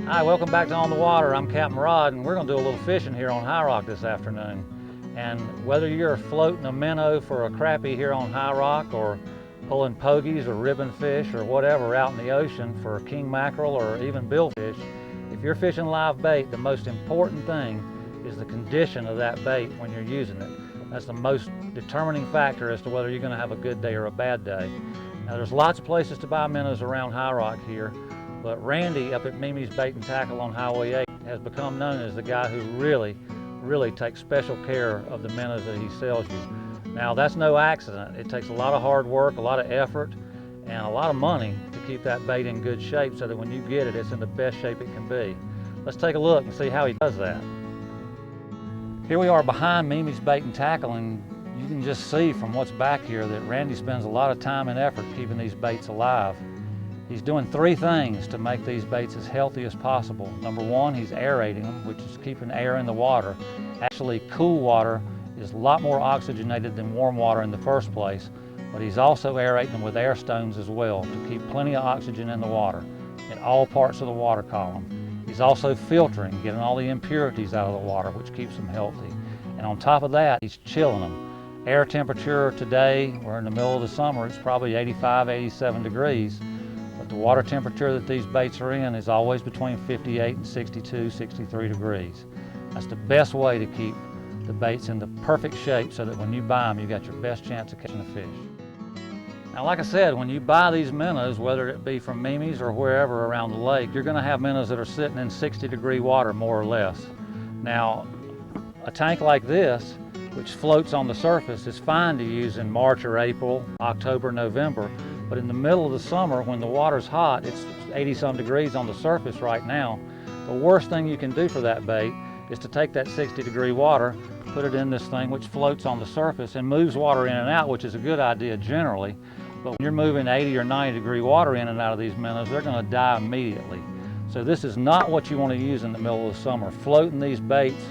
Hi, welcome back to On the Water. I'm Captain Rod, and we're going to do a little fishing here on High Rock this afternoon. And whether you're floating a minnow for a crappie here on High Rock, or pulling pogies or ribbon fish or whatever out in the ocean for king mackerel or even billfish, if you're fishing live bait, the most important thing is the condition of that bait when you're using it. That's the most determining factor as to whether you're going to have a good day or a bad day. Now, there's lots of places to buy minnows around High Rock here, but Randy up at Mimi's Bait and Tackle on Highway 8 has become known as the guy who really takes special care of the minnows that he sells you. Now, that's no accident. It takes a lot of hard work, a lot of effort, and a lot of money to keep that bait in good shape so that when you get it, it's in the best shape it can be. Let's take a look and see how he does that. Here we are behind Mimi's Bait and Tackle, and you can just see from what's back here that Randy spends a lot of time and effort keeping these baits alive. He's doing three things to make these baits as healthy as possible. Number one, he's aerating them, which is keeping air in the water. Actually, cool water is a lot more oxygenated than warm water in the first place, but he's also aerating them with air stones as well to keep plenty of oxygen in the water in all parts of the water column. He's also filtering, getting all the impurities out of the water, which keeps them healthy. And on top of that, he's chilling them. Air temperature today, we're in the middle of the summer, it's probably 85, 87 degrees. But the water temperature that these baits are in is always between 58 and 62, 63 degrees. That's the best way to keep the baits in the perfect shape so that when you buy them, you got your best chance of catching a fish. Now, like I said, when you buy these minnows, whether it be from Mimi's or wherever around the lake, you're gonna have minnows that are sitting in 60-degree water, more or less. Now, a tank like this, which floats on the surface, is fine to use in March or April, October, November. But in the middle of the summer, when the water's hot, it's 80-some degrees on the surface right now, the worst thing you can do for that bait is to take that 60-degree water, put it in this thing which floats on the surface and moves water in and out, which is a good idea generally. But when you're moving 80 or 90-degree water in and out of these minnows, they're going to die immediately. So this is not what you want to use in the middle of the summer. Floating these baits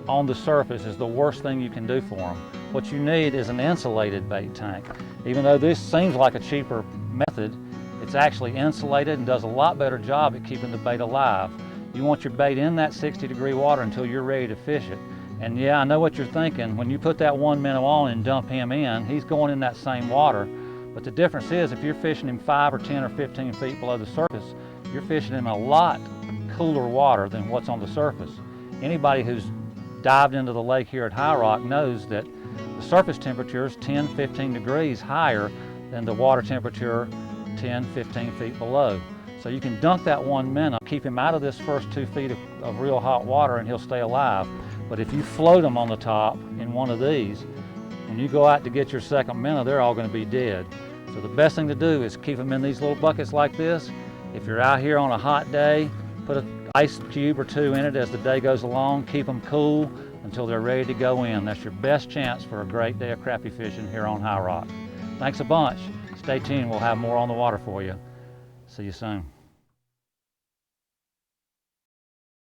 on the surface is the worst thing you can do for them. What you need is an insulated bait tank. Even though this seems like a cheaper method, it's actually insulated and does a lot better job at keeping the bait alive. You want your bait in that 60-degree water until you're ready to fish it. And yeah, I know what you're thinking. When you put that one minnow on and dump him in, he's going in that same water. But the difference is, if you're fishing him 5 or 10 or 15 feet below the surface, you're fishing him in a lot cooler water than what's on the surface. Anybody who's dived into the lake here at High Rock knows that the surface temperature is 10, 15 degrees higher than the water temperature 10, 15 feet below. So you can dunk that one minnow, keep him out of this first 2 feet of real hot water, and he'll stay alive. But if you float him on the top in one of these, when you go out to get your second minnow, they're all going to be dead. So the best thing to do is keep them in these little buckets like this. If you're out here on a hot day, put an ice cube or two in it as the day goes along. Keep them cool until they're ready to go in. That's your best chance for a great day of crappie fishing here on High Rock. Thanks a bunch. Stay tuned. We'll have more on the water for you. See you soon.